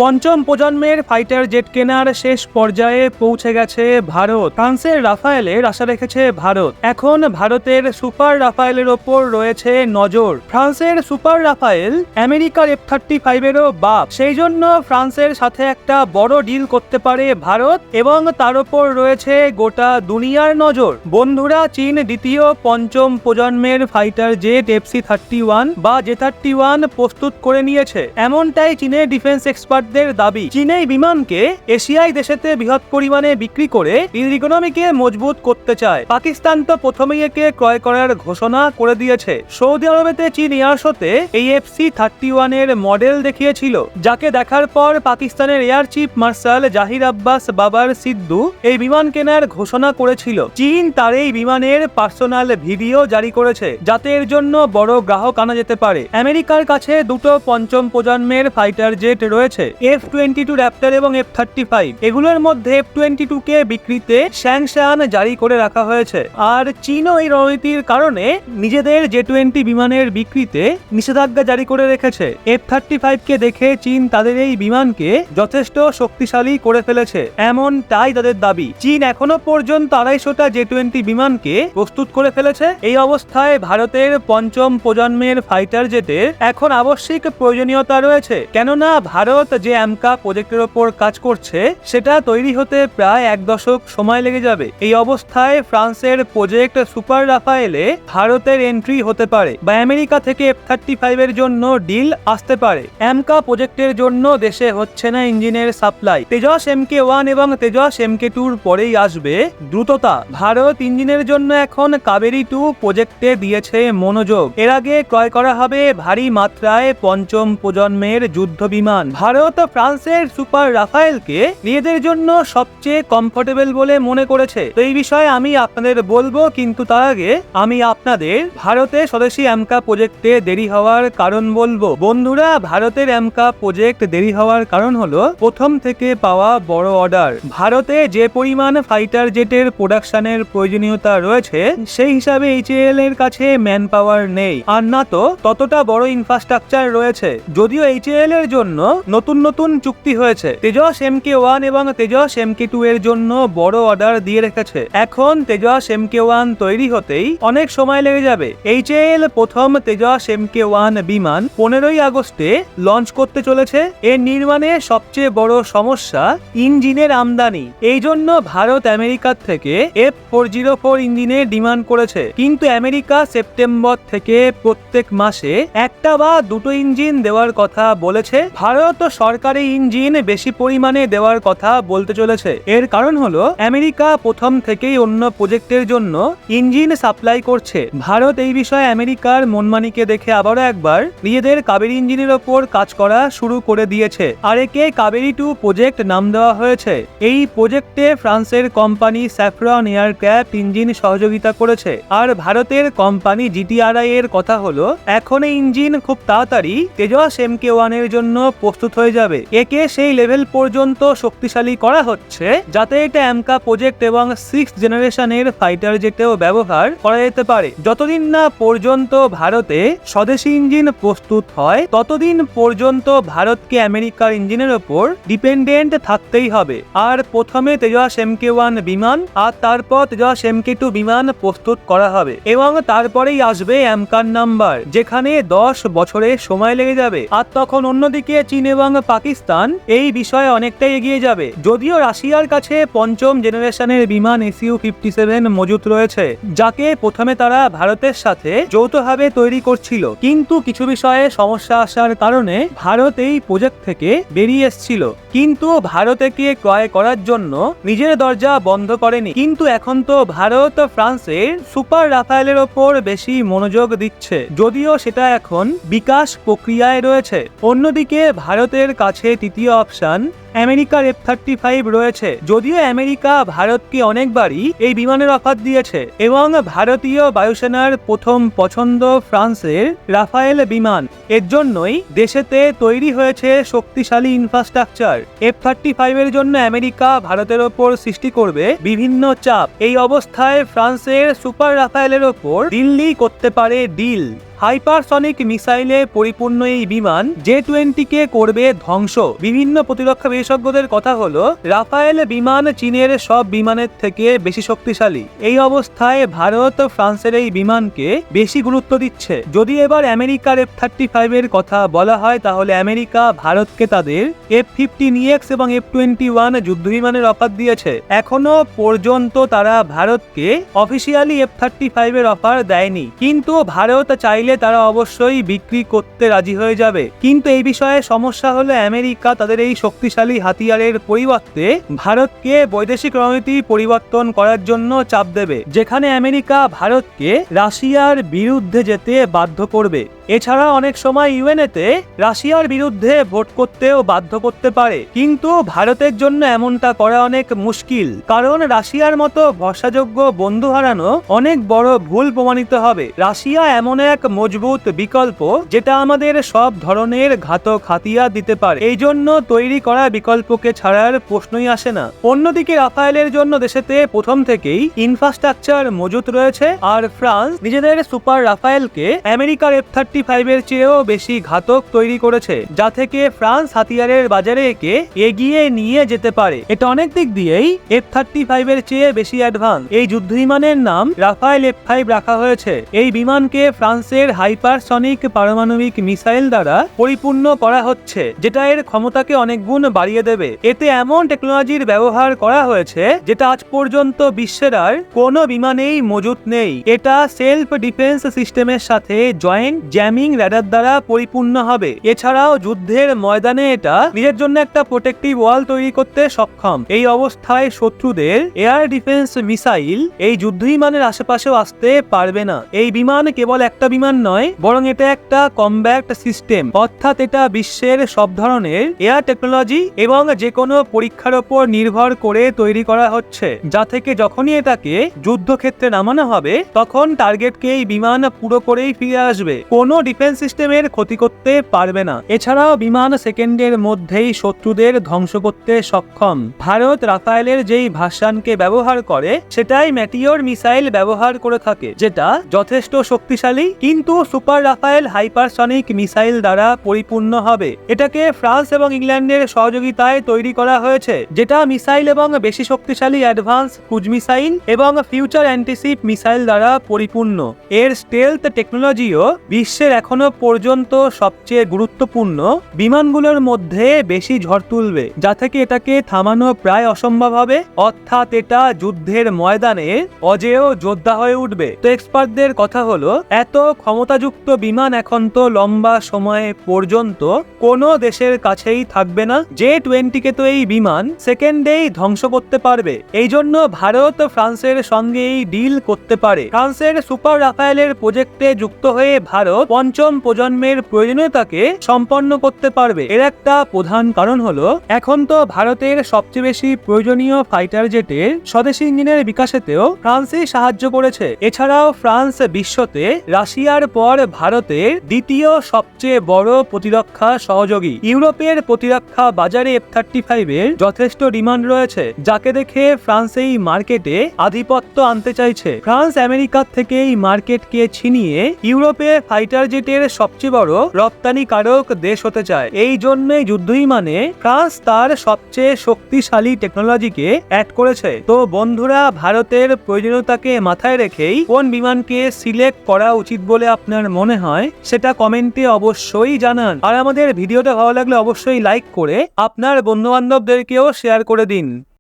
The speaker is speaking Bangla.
পঞ্চম প্রজন্মের ফাইটার জেট কেনার শেষ পর্যায়ে পৌঁছে গেছে ভারত। ফ্রান্সের রাফায়েলের আশা রেখেছে ভারত। এখন ভারতের সুপার রাফায়েলের ওপর রয়েছে নজর। ফ্রান্সের সুপার রাফায়েল আমেরিকার F-35-এরও বাপ। সেই জন্য ফ্রান্সের সাথে একটা বড় ডিল করতে পারে ভারত এবং তার ওপর রয়েছে গোটা দুনিয়ার নজর। বন্ধুরা, চীন দ্বিতীয় পঞ্চম প্রজন্মের ফাইটার জেট FC-31 বা J-31 প্রস্তুত করে নিয়েছে, এমনটাই চীনের ডিফেন্স এক্সপার্টদের দাবি। চীন এই বিমানকে এশিয়ায় দেশেতে বৃহৎ পরিমাণে বিক্রি করে ইকোনমিকে মজবুত করতে চায়। পাকিস্তান তো প্রথমেই একে ক্রয় করার ঘোষণা করে দিয়েছে। সৌদি আরবেতে চীন এয়ার শোতে এই FC-31 এর মডেল দেখিয়েছিল, যাকে দেখার পর পাকিস্তানের এয়ার চিফ মার্শাল জাহির আব্বাস বাবার সিদ্ধু এই বিমান কেনার ঘোষণা করেছিল। চীন তার এই বিমানের পার্সোনাল ভিডিও জারি করেছে, যাতে এর জন্য বড় গ্রাহক আনা যেতে পারে। আমেরিকার কাছে দুটো পঞ্চম প্রজন্মের ফাইটার জেট রয়েছে, F-22 র্যাপ্টর এবং F-35। এগুলোর মধ্যে F-22 কে বিক্রিতে স্যাংশন জারি করে রাখা হয়েছে। আর চীনও এই রণনীতির কারণে নিজেদের J-20 বিমানের বিক্রিতে নিষেধাজ্ঞা জারি করে রেখেছে। F-35 কে দেখে চীন তাদের এই বিমানকে যথেষ্ট শক্তিশালী করে ফেলেছে, এমনটাই তাদের দাবি। চীন এখনো পর্যন্ত 250টা J-20 বিমানকে প্রস্তুত করে ফেলেছে। এই অবস্থায় ভারতের পঞ্চম প্রজন্মের ফাইটার জেটের এখন আবশ্যিক প্রয়োজনীয়তা রয়েছে, কেননা ভারত যে AMCA প্রজেক্টের ওপর কাজ করছে সেটা তৈরি হতে প্রায় 1 দশক সময় লেগে যাবে। এই অবস্থায় ফ্রান্সের প্রজেক্ট সুপার রাফায়েলে ভারতের এন্ট্রি হতে পারে বা আমেরিকা থেকে F-35 এর জন্য ডিল আসতে পারে। AMCA প্রজেক্টের জন্য দেশে হচ্ছে না ইঞ্জিনের সাপ্লাই। তেজস Mk1 এবং তেজস Mk2 পরেই আসবে দ্রুততা। ভারত ইঞ্জিনের জন্য এখন কাবেরী 2 প্রজেক্টে দিয়েছে মনোযোগ। এর আগে ক্রয় করা হবে ভারী মাত্রায় পঞ্চম প্রজন্মের যুদ্ধ বিমান। ভারত ফ্রান্সের সুপার রাফায়েলকে নিজেদের জন্য সবচেয়ে কমফোর্টেবল বলে মনে করেছে। তো এই বিষয়ে আমি আপনাদের বলবো, কিন্তু তার আগে আমি আপনাদের ভারতের স্বদেশী AMCA প্রজেক্টে দেরি হওয়ার কারণ বলবো। বন্ধুরা, ভারতের AMCA প্রজেক্ট দেরি হওয়ার কারণ হলো প্রথম থেকে পাওয়া বড় অর্ডার। ভারতে যে পরিমাণ ফাইটার জেটের প্রোডাকশনের প্রয়োজনীয়তা রয়েছে সেই হিসাবে HAL এর কাছে ম্যান পাওয়ার নেই, আর না তো ততটা বড় ইনফ্রাস্ট্রাকচার রয়েছে। যদিও HAL এর জন্য নতুন নতুন চুক্তি হয়েছে, তেজস Mk1 এবং তেজস Mk2 এর জন্য বড় অর্ডার দিয়ে রেখেছে। এখন তেজস Mk1 তৈরি হতেই অনেক সময় লেগে যাবে। HAL প্রথম তেজস Mk1 বিমান 15ই আগস্টে লঞ্চ করতে চলেছে। এর নির্মাণে সবচেয়ে বড় সমস্যা ইঞ্জিনের আমদানি। এই জন্য ভারত আমেরিকার থেকে F-404 ইঞ্জিনের ডিমান্ড করেছে, কিন্তু আমেরিকা সেপ্টেম্বর থেকে প্রত্যেক মাসে একটা বা দুটো ইঞ্জিন দেওয়ার কথা বলেছে। ভারত সরকারি ইঞ্জিন বেশি পরিমাণে দেওয়ার কথা বলতে চলেছে। এর কারণ হলো আমেরিকা প্রথম থেকেই অন্য প্রজেক্টের জন্য ইঞ্জিন সাপ্লাই করছে। ভারত এই বিষয়ে আমেরিকার মনমানিকে দেখে আবারও একবার নিজেদের কাবেরী ইঞ্জিনের ওপর কাজ করা শুরু করে দিয়েছে, আর একে কাবেরী 2 প্রজেক্ট নাম দেওয়া হয়েছে। এই প্রজেক্টে ফ্রান্সের কোম্পানি স্যাফরন এয়ারক্রাফট ইঞ্জিন সহযোগিতা করেছে, আর ভারতের কোম্পানি GTRI এর কথা হলো এখন এই ইঞ্জিন খুব তাড়াতাড়ি তেজস Mk1 এর জন্য প্রস্তুত হয়ে যাবে। একে সেই লেভেল পর্যন্ত শক্তিশালী করা হচ্ছে যাতে এটা AMCA প্রজেক্ট এবং 6th জেনারেশনের ফাইটার জেটেও ব্যবহার করা যেতে পারে। যতদিন না পর্যন্ত ভারতে স্বদেশী ইঞ্জিন প্রস্তুত হয় ততদিন পর্যন্ত ভারতকে আমেরিকার ইঞ্জিনের ওপর ডিপেন্ডেন্ট থাকতেই হবে। আর প্রথমে তেজস Mk1 বিমান আর তারপর তেজস Mk2 বিমান প্রস্তুত করা হবে এবং তারপরেই আসবে AMCA নাম্বার, যেখানে 10 বছরের সময় লেগে যাবে। আর তখন অন্যদিকে চীন এবং পাকিস্তান এই বিষয়ে অনেকটাই এগিয়ে যাবে। যদিও রাশিয়ার কাছে পঞ্চম জেনারেশনের বিমান Su-57 মজুত রয়েছে, যাকে প্রথমে তারা ভারতের সাথে যৌথভাবে তৈরি করছিল, কিন্তু কিছু বিষয়ে সমস্যা আসার কারণে ভারত এই প্রজেক্ট থেকে বেরিয়ে এসেছিল। কিন্তু ভারত একে ক্রয় করার জন্য নিজের দরজা বন্ধ করেনি। কিন্তু এখন তো ভারত ফ্রান্সের সুপার রাফায়েলের ওপর বেশি মনোযোগ দিচ্ছে, যদিও সেটা এখন বিকাশ প্রক্রিয়ায় রয়েছে। অন্যদিকে ভারতের কাছে তৃতীয় অপশন আমেরিকার F-35 রয়েছে। যদিও আমেরিকা ভারতকে অনেকবারই এই বিমানের অফার দিয়েছে এবং ভারতীয় বায়ুসেনার প্রথম পছন্দ ফ্রান্সের রাফায়েল বিমান। এর জন্যই দেশেতে তৈরি হয়েছে শক্তিশালী ইনফ্রাস্ট্রাকচার। F-35 এর জন্য আমেরিকা ভারতের ওপর সৃষ্টি করবে বিভিন্ন চাপ। এই অবস্থায় ফ্রান্সের সুপার রাফায়েলের ওপর দিল্লি করতে পারে ডিল। হাইপারসনিক মিসাইলে পরিপূর্ণ এই বিমান J-20 করবে ধ্বংস। বিভিন্ন প্রতিরক্ষা বিশেষজ্ঞদের কথা হলো, রাফায়েল বিমান চীনের সব বিমানের থেকে বেশি শক্তিশালী। এই অবস্থায় ভারত ফ্রান্সের এই বিমানকে বেশি গুরুত্ব দিচ্ছে। যদি এবার আমেরিকার F-35 এর কথা বলা হয়, তাহলে আমেরিকা ভারতকে তাদের F-15EX এবং F-21 যুদ্ধ বিমানের অফার দিয়েছে। এখনো পর্যন্ত তারা ভারতকে অফিসিয়ালি F-35 এর অফার দেয়নি, কিন্তু ভারত চাইলে তারা অবশ্যই বিক্রি করতে রাজি হয়ে যাবে। কিন্তু এই বিষয়ে সমস্যা হলো, আমেরিকা তাদের এই শক্তিশালী হাতিয়ারের পরিবর্তে ভারতকে বৈদেশিক রণনীতি পরিবর্তন করার জন্য চাপ দেবে, যেখানে আমেরিকা ভারতকে রাশিয়ার বিরুদ্ধে যেতে বাধ্য করবে। এছাড়া অনেক সময় ইউএনএতে রাশিয়ার বিরুদ্ধে ভোট করতেও বাধ্য করতে পারে, কিন্তু ভারতের জন্য এমনটা করা অনেক মুশকিল, কারণ রাশিয়ার মতো ভরসাযোগ্য বন্ধু হারানো অনেক বড় ভুল প্রমাণিত হবে। রাশিয়া এমন এক মজবুত বিকল্প যেটা আমাদের সব ধরনের ঘাতক হাতিয়ার দিতে পারে। এই জন্য তৈরি করা বিকল্পকে ছাড়ার প্রশ্নই আসে না। অন্যদিকে রাফায়েলের জন্য দেশেতে প্রথম থেকেই ইনফ্রাস্ট্রাকচার মজুত রয়েছে, আর ফ্রান্স নিজেদের সুপার রাফায়েলকে আমেরিকার F-35 এর চেয়েও বেশি ঘাতক তৈরি করেছে, যা থেকে ফ্রান্স হাতিয়ারের বাজারে একে এগিয়ে নিয়ে যেতে পারে। এটা অনেক দিক দিয়েই F-35 এর চেয়ে বেশি অ্যাডভান্স। এই যুদ্ধ বিমানের নাম রাফায়েল F-5 রাখা হয়েছে। এই বিমানকে ফ্রান্সের হাইপারসনিক পারমাণবিক মিসাইল দ্বারা পরিপূর্ণ করা হচ্ছে, যেটা এর ক্ষমতাকে অনেক গুণ বাড়িয়ে দেবে। এতে এমন টেকনোলজির ব্যবহার করা হয়েছে যেটা আজ পর্যন্ত বিশ্বের আর কোনো বিমানেই মজুত নেই। এটা সেলফ ডিফেন্স সিস্টেমের সাথে জয়েন্ট জ্যামিং রাডার দ্বারা পরিপূর্ণ হবে। এছাড়াও যুদ্ধের ময়দানে এটা নিজের জন্য একটা প্রোটেক্টিভ ওয়াল তৈরি করতে সক্ষম। এই অবস্থায় শত্রুদের এয়ার ডিফেন্স মিসাইল এই যুদ্ধ বিমানের আশেপাশেও আসতে পারবে না। এই বিমান কেবল একটা বিমান নয়, বরং এটা একটা কমব্যাট সিস্টেম, অর্থাৎ এটা বিশ্বের সব ধরনের এয়ার টেকনোলজি এবং যে কোনো পরীক্ষার উপর নির্ভর করে তৈরি করা হচ্ছে, যা থেকে যখনই এটাকে যুদ্ধক্ষেত্রে নামানো হবে, তখন টার্গেটকে এই বিমান পুরো করেই ফিরে আসবে, কোনো ডিফেন্স সিস্টেমের ক্ষতি করতে পারবে না। এছাড়াও বিমান সেকেন্ডের মধ্যেই শত্রুদের ধ্বংস করতে সক্ষম। ভারত রাফায়েলের যেই ভার্সনকে ব্যবহার করে, সেটাই ম্যাটিওর মিসাইল ব্যবহার করে থাকে, যেটা যথেষ্ট শক্তিশালী, কিন্তু সুপার রাফায়েল হাইপারসনিক মিসাইল দ্বারা পরিপূর্ণ হবে। এটাকে ফ্রান্স এবং ইংল্যান্ডের সহযোগিতায় তৈরি করা হয়েছে, যেটা মিসাইল এবং বেশি শক্তিশালী অ্যাডভান্স ক্রুজ মিসাইল এবং ফিউচার অ্যান্টিশিপ মিসাইল দ্বারা পরিপূর্ণ। এর স্টেলথ টেকনোলজিও বিশ্বের এখনো পর্যন্ত সবচেয়ে গুরুত্বপূর্ণ বিমানগুলোর মধ্যে বেশি ঝড় তুলবে, যা থেকে এটাকে থামানো প্রায় অসম্ভব হবে, অর্থাৎ এটা যুদ্ধের ময়দানে অজেয় যোদ্ধা হয়ে উঠবে। তো এক্সপার্টদের কথা হলো, এত ক্ষমতাযুক্ত বিমান এখন তো লম্বা সময় পর্যন্ত কোনো দেশের কাছেই থাকবে না। J-20 তো এই বিমান সেকেন্ডেই ধ্বংস করতে পারবে। এই জন্য ভারত ফ্রান্সের সঙ্গে এই ডিল করতে পারে। ফ্রান্সের সুপার রাফায়েলের প্রজেক্টে যুক্ত হয়ে ভারত পঞ্চম প্রজন্মের প্রয়োজনীয়তাকে সম্পন্ন করতে পারবে। এর একটা প্রধান কারণ হলো, এখন তো ভারতের সবচেয়ে বেশি প্রয়োজনীয় ফাইটার জেটের স্বদেশী ইঞ্জিনের বিকাশেতেও ফ্রান্সই সাহায্য করেছে। এছাড়াও ফ্রান্স বিশ্বতে রাশিয়ার পর ভারতের দ্বিতীয় সবচেয়ে বড় প্রতিরক্ষা সহযোগী। ইউরোপের প্রতিরক্ষা বাজারে F-35 এর যথেষ্ট ডিমান্ড রয়েছে, যাকে দেখে ফ্রান্স এই মার্কেটে আধিপত্য আনতে চাইছে। ফ্রান্স আমেরিকার থেকে এই মার্কেটকে ছিনিয়ে ইউরোপে ফাইটার জেটের সবচেয়ে বড় রপ্তানিকারক দেশ হতে চায়। এই জন্যই যুদ্ধ বিমানে ফ্রান্স তার সবচেয়ে শক্তিশালী টেকনোলজিকে অ্যাড করেছে। তো বন্ধুরা, ভারতের প্রয়োজনীয়তাকে মাথায় রেখেই কোন বিমানকে সিলেক্ট করা উচিত বলে আপনার মনে হয়, সেটা কমেন্টে অবশ্যই জানান। আর আমাদের ভিডিওটা ভালো লাগলে অবশ্যই লাইক করে আপনার বন্ধু বান্ধবদেরকেও শেয়ার করে দিন।